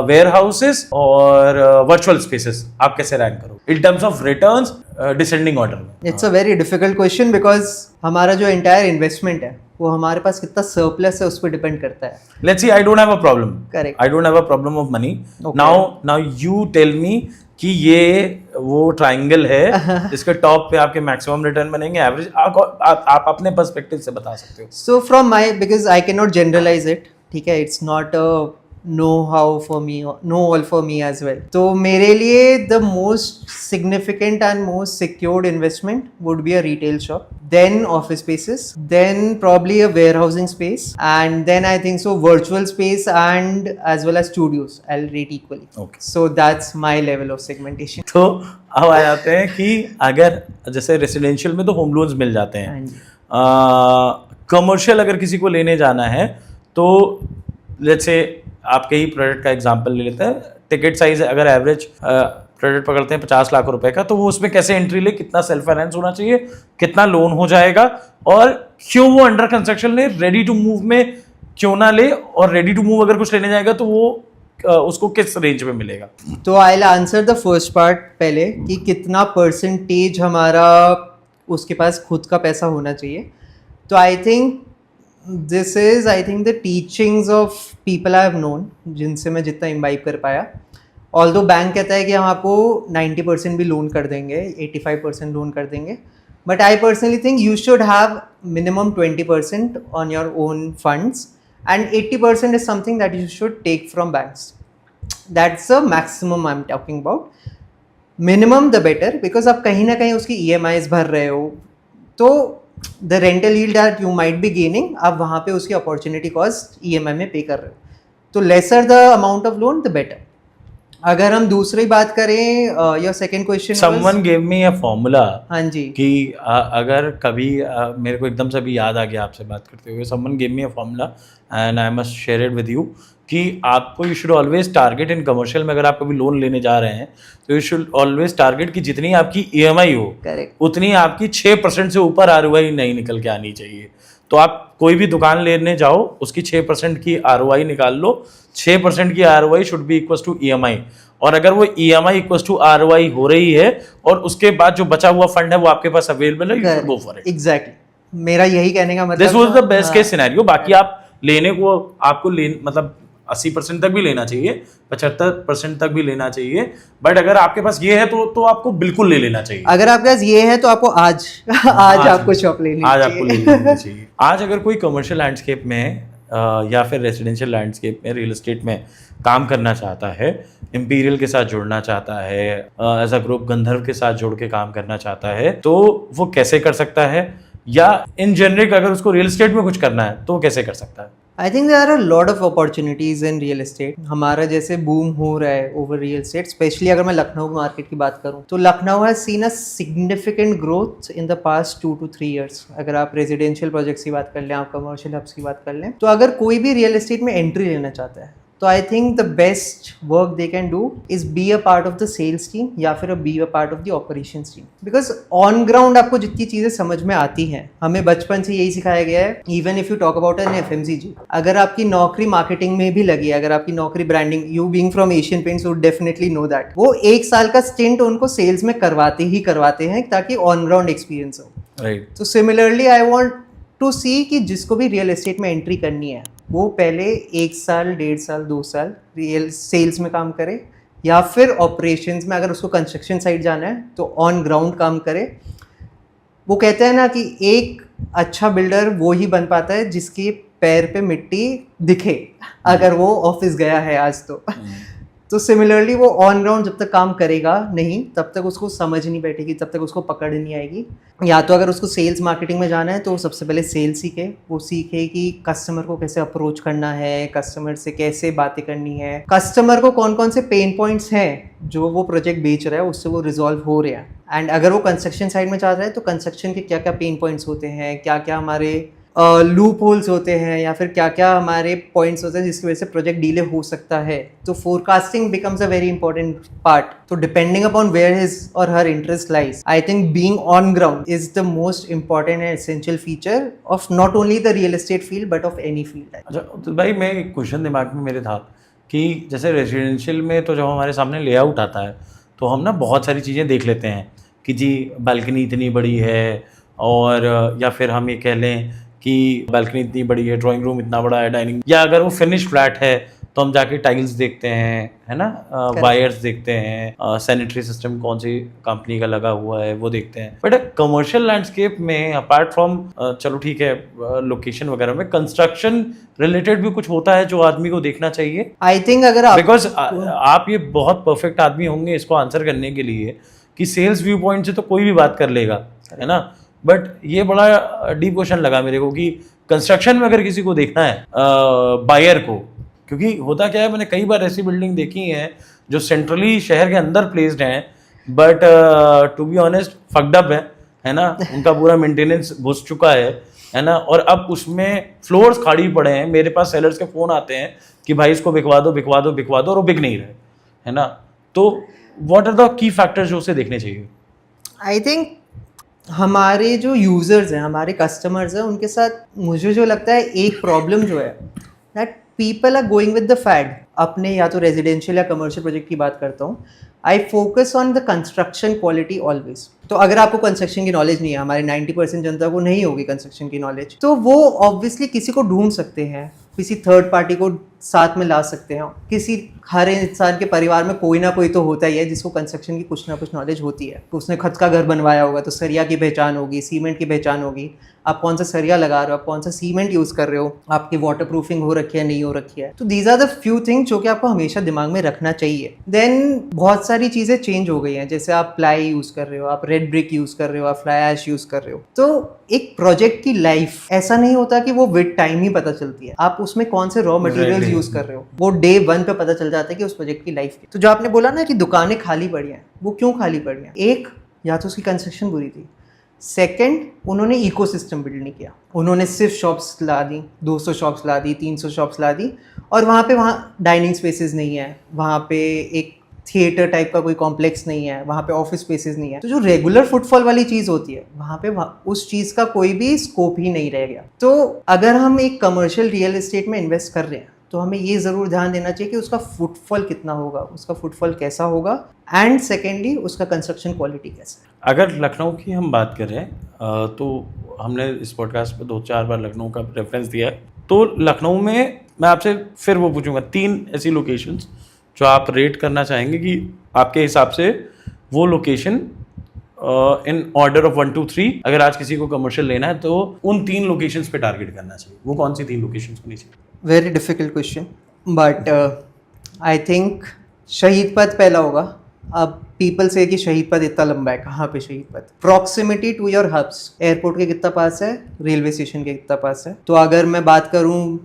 warehouses और वर्चुअल स्पेसेस, आप कैसे रैंक करो in terms of returns descending order में? It's a very difficult question because हमारा जो एंटायर इन्वेस्टमेंट है वो हमारे पास कितना सरप्लस है उस पर डिपेंड करता है. Let's see, I don't have a problem. Correct. I don't have a problem of money. Now you tell me कि ये वो ट्रायंगल है जिसके टॉप पे आपके मैक्सिमम रिटर्न बनेंगे, एवरेज आप अपने पर्सपेक्टिव से बता सकते हो. So from my, because I can not generalise it, ठीक है, it's not a know how for me, know all for me as well. तो मेरे लिए the most significant and most secured investment would be a retail shop, then office spaces, then probably a warehousing space, and then I think so virtual space and as well as studios I will rate equally. Okay. So that's my level of segmentation. तो अब आ जाते हैं कि अगर जैसे residential में तो home loans मिल जाते हैं, कमर्शियल अगर किसी को लेने जाना है तो लेट्स से आपके ही प्रोडक्ट का एग्जांपल ले लेते हैं. टिकट साइज अगर एवरेज प्रोडक्ट पकड़ते हैं 50 लाख रुपए का, तो वो उसमें कैसे एंट्री ले, कितना सेल्फ फाइनेंस होना चाहिए, कितना लोन हो जाएगा, और क्यों वो अंडर कंस्ट्रक्शन ले, रेडी टू मूव में क्यों ना ले, और रेडी टू मूव अगर कुछ लेने जाएगा तो वो उसको किस रेंज में मिलेगा? तो I will answer the first part पहले कि कितना परसेंटेज हमारा उसके पास खुद का पैसा होना चाहिए. तो I think this is the teachings of people I have known, जिनसे मैं जितना इम्बाइब कर पाया. ऑल्दो बैंक कहता है कि हम आपको 90% भी लोन कर देंगे, 85% लोन कर देंगे, but I personally think you should have minimum 20% on your own funds and 80% is something that you should take from banks. That's the maximum I'm talking about. Minimum the better, because आप कहीं ना कहीं उसकी EMIs भर रहे हो, तो the rental yield that you might be gaining, आप वहाँ पे उसकी opportunity cost EMI में पे कर रहे हो. तो lesser the amount of loan the better. अगर हम दूसरी बात करें, your second question, someone gave me a formula. हाँ जी. कि अगर कभी मेरे को एकदम से भी याद आ गया आपसे बात करते हुए, someone gave me a formula and I must share it with you, कि आपको you should always target in commercial में, अगर आप कभी लोन लेने जा रहे हैं तो यू शुड ऑलवेज टारगेट कि जितनी आपकी EMI हो, करेक्ट, उतनी आपकी 6% से ऊपर ROI नहीं निकल के आनी चाहिए. तो आप कोई भी दुकान लेने जाओ, उसकी 6% की ROI निकाल लो. 6% की ROI should be equal to EMI, और अगर वो EMI इक्वल टू ROI हो रही है और उसके बाद जो बचा हुआ फंड है वो आपके पास अवेलेबल है, you should go for it. Exactly, मेरा यही कहने का मतलब, this was the best case scenario. बाकी आप लेने को आपको मतलब 80% तक भी लेना चाहिए, 75% तक भी लेना चाहिए, बट अगर आपके पास ये है तो आपको बिल्कुल ले लेना चाहिए. अगर आपके पास ये है तो आपको आज आपको शॉप लेनी चाहिए. आज आपको ले लेना चाहिए. आज अगर कोई कमर्शियल लैंडस्केप में या फिर रेजिडेंशियल लैंडस्केप में, रियल एस्टेट में काम करना चाहता है, इंपीरियल के साथ जुड़ना चाहता है, एज अ ग्रुप गंधर्व के साथ जुड़ के काम करना चाहता है, तो वो कैसे कर सकता है? या इन जनरिक अगर उसको रियल एस्टेट में कुछ करना है तो वो कैसे कर सकता है? I think there are a lot of opportunities in real estate. हमारा जैसे बूम हो रहा है ओवर रियल एस्टेट, स्पेशली अगर मैं लखनऊ मार्केट की बात करूं, तो Lucknow has seen a significant growth in the past 2 to 3 years. अगर आप रेजिडेंशियल प्रोजेक्ट्स की बात कर लें, आप कमर्शियल हब्स की बात कर लें, तो अगर कोई भी रियल एस्टेट में एंट्री लेना चाहता है तो I think the best work they can do is be a part of the sales team या फिर be a part of the operations team, because on ground आपको जितनी चीजें समझ में आती हैं, हमें बचपन से यही सिखाया गया है, even if you talk about an FMCG, अगर आपकी नौकरी मार्केटिंग में भी लगी है, अगर आपकी नौकरी branding, you being from Asian paints would definitely know that, वो 1 साल का स्टिंट उनको सेल्स में करवाते हैं ताकि ऑन ग्राउंड एक्सपीरियंस हो। राइट। तो सिमिलरली आई वांट टू सी कि जिसको भी रियल एस्टेट में एंट्री करनी है वो पहले 1 साल, 1.5 साल, 2 साल रियल सेल्स में काम करे, या फिर ऑपरेशंस में अगर उसको कंस्ट्रक्शन साइड जाना है तो ऑन ग्राउंड काम करे। वो कहते हैं ना कि एक अच्छा बिल्डर वो ही बन पाता है जिसके पैर पे मिट्टी दिखे अगर वो ऑफिस गया है आज तो सिमिलरली वो ऑन ग्राउंड जब तक काम करेगा नहीं तब तक उसको समझ नहीं बैठेगी, तब तक उसको पकड़ नहीं आएगी। या तो अगर उसको सेल्स मार्केटिंग में जाना है तो सबसे पहले सेल्स सीखे, वो सीखे कि कस्टमर को कैसे अप्रोच करना है, कस्टमर से कैसे बातें करनी है, कस्टमर को कौन कौन से पेन पॉइंट्स हैं जो वो प्रोजेक्ट बेच रहा है उससे वो रिजॉल्व हो रहे हैं। एंड अगर वो कंस्ट्रक्शन साइड में जा रहा है तो कंस्ट्रक्शन के क्या क्या पेन पॉइंट्स होते हैं, क्या क्या हमारे लूप होल्स होते हैं, या फिर क्या क्या हमारे पॉइंट्स होते हैं जिसकी वजह से प्रोजेक्ट डिले हो सकता है। तो forecasting becomes a very important part. तो डिपेंडिंग अपॉन वेयर हिज और हर interest lies, I think being on ground is the most important and essential feature of not only the real estate field but of any field. अच्छा तो भाई, मैं एक question दिमाग में मेरे था कि जैसे रेजिडेंशियल में तो जब हमारे सामने लेआउट आता है तो हम ना बहुत सारी चीज़ें देख लेते हैं कि जी बालकनी इतनी बड़ी है, और या फिर हम ये कह लें कि बालकनी इतनी बड़ी है, ड्राइंग रूम इतना बड़ा है, डाइनिंग, या अगर वो फिनिश फ्लैट है तो हम जाके टाइल्स देखते हैं, है ना, वायर्स देखते हैं, सैनिटरी सिस्टम कौन सी कंपनी का लगा हुआ है वो देखते हैं। बट कमर्शियल लैंडस्केप में अपार्ट फ्रॉम चलो ठीक है लोकेशन वगैरह में, कंस्ट्रक्शन रिलेटेड भी कुछ होता है जो आदमी को देखना चाहिए। आई थिंक अगर आप बिकॉज आप ये बहुत परफेक्ट आदमी होंगे इसको आंसर करने के लिए कि सेल्स व्यू पॉइंट से तो कोई भी बात कर लेगा, है ना, बट ये बड़ा डीप क्वेश्चन लगा मेरे को कि कंस्ट्रक्शन में अगर किसी को देखना है बायर को, क्योंकि होता क्या है, मैंने कई बार ऐसी बिल्डिंग देखी हैं जो सेंट्रली शहर के अंदर प्लेस्ड हैं but to be honest fucked up है ना, उनका पूरा मेंटेनेंस घुस चुका है ना, और अब उसमें फ्लोर्स खाली पड़े हैं। मेरे पास सेलर्स के फ़ोन आते हैं कि भाई इसको बिकवा दो बिकवा दो बिकवा दो, और वो बिक नहीं रहे, है ना। तो what are the key factors जो उसे देखने चाहिए? आई थिंक हमारे जो यूजर्स हैं, हमारे कस्टमर्स हैं, उनके साथ मुझे जो लगता है एक प्रॉब्लम जो है that people are going with the fad. अपने या तो रेजिडेंशियल या कमर्शियल प्रोजेक्ट की बात करता हूँ, I focus on the construction quality always. तो अगर आपको कंस्ट्रक्शन की नॉलेज नहीं है, हमारे 90% जनता को नहीं होगी कंस्ट्रक्शन की नॉलेज, तो वो ऑब्वियसली किसी को ढूंढ सकते हैं, किसी थर्ड पार्टी को साथ में ला सकते हैं। किसी हर इंसान के परिवार में कोई ना कोई तो होता ही है जिसको कंस्ट्रक्शन की कुछ ना कुछ नॉलेज होती है। तो उसने खुद का घर बनवाया होगा तो सरिया की पहचान होगी, सीमेंट की पहचान होगी, आप कौन सा सरिया लगा रहे हो, आप कौन सा सीमेंट यूज़ कर रहे हो, आपकी वाटर प्रूफिंग हो रखी है नहीं हो रखी है। तो these are the few things जो कि आपको हमेशा दिमाग में रखना चाहिए। देन बहुत सारी चीज़ें चेंज हो गई हैं, जैसे आप प्लाई यूज़ कर रहे हो, आप रेड ब्रिक यूज़ कर रहे हो, आप फ्लाई ऐश यूज़ कर रहे हो। तो एक प्रोजेक्ट की लाइफ ऐसा नहीं होता कि वो विद टाइम ही पता चलती है, आप उसमें कौन से रॉ मटेरियल्स यूज़ कर रहे हो वो डे 1 पे पता चल जाता है कि उस प्रोजेक्ट की लाइफ की। तो जो आपने बोला ना कि दुकानें खाली पड़ी हैं, वो क्यों खाली पड़ी हैं? एक, या तो उसकी कंस्ट्रक्शन बुरी थी, सेकंड उन्होंने इकोसिस्टम बिल्ड नहीं किया, उन्होंने सिर्फ शॉप्स ला दी, 200 शॉप्स ला दी, 300 शॉप्स ला दी, और वहाँ डाइनिंग स्पेसेस नहीं है, वहाँ पे एक थिएटर टाइप का कोई कॉम्प्लेक्स नहीं है, वहाँ पे ऑफिस स्पेसेस नहीं है। तो जो रेगुलर फुटफॉल वाली चीज़ होती है वहाँ पे उस चीज़ का कोई भी स्कोप ही नहीं रह गया। तो अगर हम एक कमर्शियल रियल एस्टेट में इन्वेस्ट कर रहे हैं तो हमें ये ज़रूर ध्यान देना चाहिए कि उसका फुटफॉल कितना होगा, उसका फुटफॉल कैसा होगा, एंड सेकेंडली उसका कंस्ट्रक्शन क्वालिटी कैसा है। अगर लखनऊ की हम बात करें तो हमने इस पॉडकास्ट पे 2-4 बार लखनऊ का रेफरेंस दिया है। तो लखनऊ में मैं आपसे फिर वो पूछूंगा 3 ऐसी लोकेशंस जो आप रेट करना चाहेंगे कि आपके हिसाब से वो लोकेशन इन ऑर्डर ऑफ 1 2 3, अगर आज किसी को कमर्शियल लेना है तो उन 3 लोकेशंस पे टारगेट करना चाहिए, वो कौन सी 3 लोकेशंस होनी चाहिए? Very difficult question, but I think शहीद पथ पहला होगा। अब पीपल से कि शहीद पथ इतना लंबा है, कहाँ पे Shaheed Path? Proximity to your hubs, airport के कितना पास है, रेलवे स्टेशन के कितना पास है। तो अगर मैं बात करूँ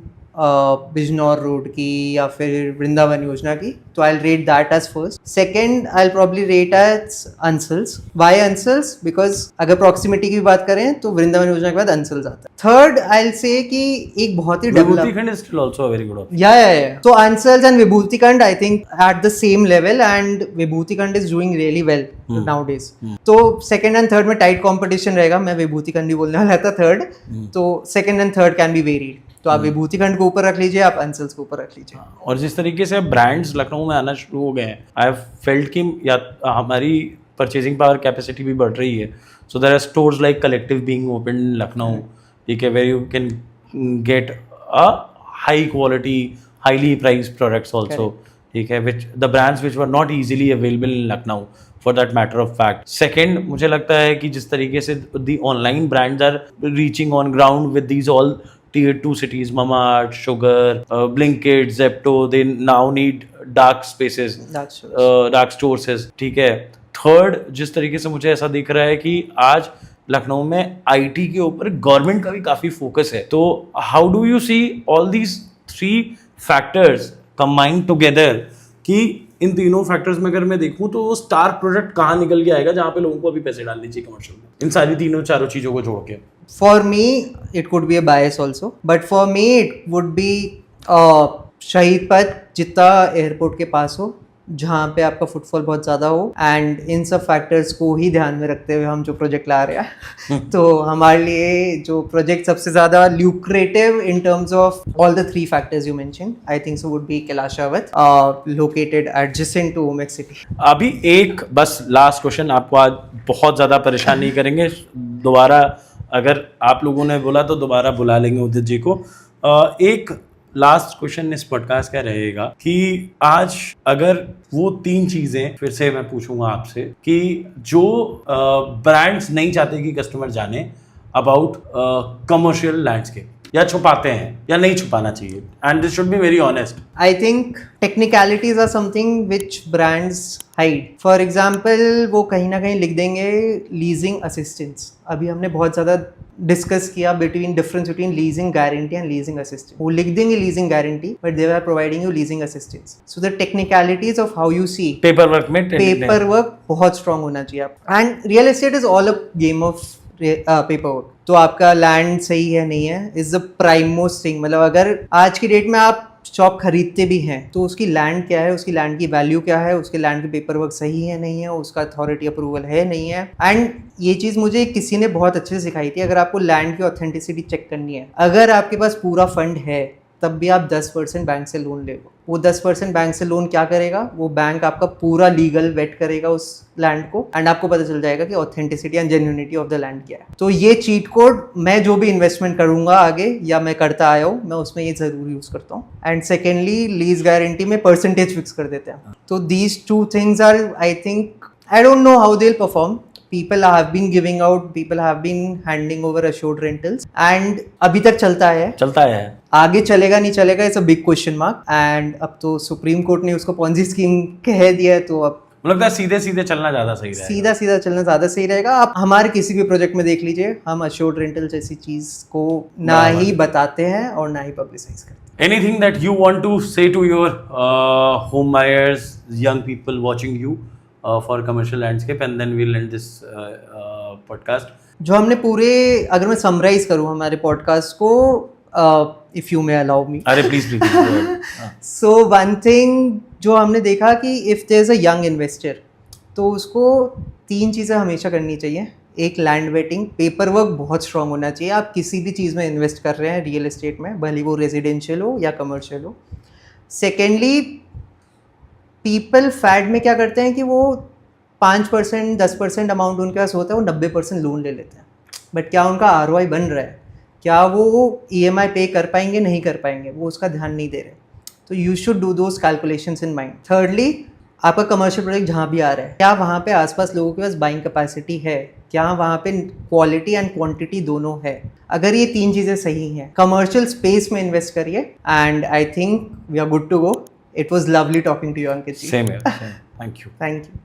बिजनौर रोड की या फिर वृंदावन योजना की, तो I rate that as first. Second I probably rate as Ansals. Why Ansals? Because अगर प्रॉक्सिमिटी की बात करें तो वृंदावन योजना के बाद अंसल्स आता है. थर्ड आई से कि एक बहुत ही विभूति खंड is still also a very good option. yeah. So Ansals and Vibhuti Kand, I think at the same level, and Vibhuti Kand is doing really well nowadays. तो second and third में tight competition रहेगा. मैं विभूति खंड ही बोलने वाला था third. तो second and third can be varied. तो आप विभूति खंड को ऊपर रख लीजिए, आप अंसल्स को ऊपर रख लीजिए. और जिस तरीके से ब्रांड्स लखनऊ में आना शुरू हो गए हैं, आई हैव फेल्ट कि या हमारी परचेजिंग पावर कैपेसिटी भी बढ़ रही है. So there are stores like Collective being open in Lucknow, ठीक है, where you can get a high quality highly priced products also, ठीक है, which the brands which were not easily available in Lucknow for that matter of fact. Second, मुझे लगता है कि जिस तरीके से the online brands are reaching on ground with these all tier 2 cities, Mamaart, Sugar, Blinkit, Zepto, they now need dark spaces, dark stores, ठीक है. Third, जिस तरीके से मुझे ऐसा दिख रहा है कि आज लखनऊ में आईटी के ऊपर गवर्नमेंट का भी काफी फोकस है. तो how do you see all these 3 factors combined together कि इन तीनों फैक्टर्स में अगर मैं देखूं तो वो स्टार प्रोडक्ट कहाँ निकल के आएगा जहाँ पे लोगों को अभी पैसे डालने चाहिए कमर्शियल में, इन सारी तीनों चारों चीजों को जोड़ के? For me it could be a bias also, but for me it would be शहीद पथ जितना एयरपोर्ट के पास हो, जहाँ पे आपका फुटफॉल बहुत ज़्यादा हो, एंड इन सब फैक्टर्स को ही ध्यान में रखते हुए हम जो प्रोजेक्ट ला रहे हैं. तो हमारे लिए जो प्रोजेक्ट सबसे ज़्यादा lucrative in terms of all the 3 factors you mention, I think so would be कैलाशावत, located adjacent to Omaxe city. अभी एक बस लास्ट क्वेश्चन, आपको आज बहुत ज़्यादा परेशान नहीं करेंगे. दोबारा अगर आप लोगों ने बोला तो दोबारा बुला लेंगे उदित जी को. एक लास्ट क्वेश्चन इस पॉडकास्ट का रहेगा कि आज अगर वो 3 चीजें फिर से मैं पूछूंगा आपसे कि जो ब्रांड्स नहीं चाहते कि कस्टमर जाने अबाउट कमर्शियल लैंडस्केप, या छुपाते हैं या नहीं छुपाना चाहिए, and this should be very honest. I think technicalities are something which brands hide. For example वो कहीं ना कहीं लिख देंगे लीजिंग असिस्टेंस. अभी हमने बहुत ज़्यादा डिस्कस किया difference between leasing guarantee and leasing assistance. वो लिख देंगे leasing guarantee but they are providing you leasing assistance. So the technicalities of how you see paper work बहुत स्ट्रांग होना चाहिए आप. And real estate is all a game of paper work. तो आपका land सही है नहीं है is the prime most thing. मतलब अगर आज की डेट में आप शॉप खरीदते भी हैं तो उसकी लैंड क्या है, उसकी लैंड की वैल्यू क्या है, उसके लैंड के पेपर वर्क सही है नहीं है, उसका अथॉरिटी अप्रूवल है नहीं है. एंड ये चीज़ मुझे किसी ने बहुत अच्छे से सिखाई थी. अगर आपको लैंड की ऑथेंटिसिटी चेक करनी है, अगर आपके पास पूरा फंड है तब भी आप 10% बैंक से लोन ले लो. वो 10% बैंक से लोन क्या करेगा, वो बैंक आपका पूरा लीगल वेट करेगा उस लैंड को, एंड आपको पता चल जाएगा कि authenticity and genuinity of the land क्या है. तो ये चीट कोड मैं जो भी इन्वेस्टमेंट करूंगा आगे या मैं करता आया हूँ, मैं उसमें ये जरूर यूज करता हूँ. एंड सेकेंडली लीज गारंटी में परसेंटेज फिक्स कर देते हैं. तो these 2 things are, I think, I don't know how they will perform. People have been giving out, people have been handing over assured rentals, and अभी तक चलता है. आगे चलेगा नहीं चलेगा, it's a big question mark. And अब तो सुप्रीम कोर्ट ने उसको पॉन्जी स्कीम कह दिया है, तो अब लगता है सीधे चलना ज्यादा सही रहेगा. सीधा चलना ज्यादा सही रहेगा. आप हमारे किसी भी प्रोजेक्ट में देख लीजिए, हम अश्योर्ड रेंटल जैसी चीज को ना ही बताते हैं और ना ही पब्लिसाइज करते हैं. Anything that you want to say to your home buyers, young people watching you for commercial landscape, and then we'll end this podcast. जो हमने पूरे, अगर मैं समराइज करूं हमारे पॉडकास्ट को, if you may allow me. अरे प्लीज. सो वन थिंग जो हमने देखा कि if there is a young investor, तो उसको 3 चीज़ें हमेशा करनी चाहिए. एक, लैंड वेटिंग, पेपर वर्क बहुत स्ट्रांग होना चाहिए. आप किसी भी चीज़ में इन्वेस्ट कर रहे हैं रियल एस्टेट में, भले वो रेजिडेंशियल हो या कमर्शियल हो. सेकेंडली, पीपल फैड में क्या करते हैं कि वो 5% 10% अमाउंट उनके पास होता है, वो 90% लोन ले लेते हैं. बट क्या उनका ROI बन रहा है, क्या वो EMI पे कर पाएंगे नहीं कर पाएंगे, वो उसका ध्यान नहीं दे रहे. तो you should do those calculations in mind. Thirdly, आपका कमर्शियल प्रोजेक्ट जहाँ भी आ रहा है, क्या वहाँ पे आसपास लोगों के पास बाइंग कैपेसिटी है, क्या वहाँ पे क्वालिटी एंड क्वांटिटी दोनों है. अगर ये 3 चीज़ें सही हैं, कमर्शियल स्पेस में इन्वेस्ट करिए, and I think we are good to go. It was lovely talking to you, Ankit ji. Same here. Thank you. Thank you.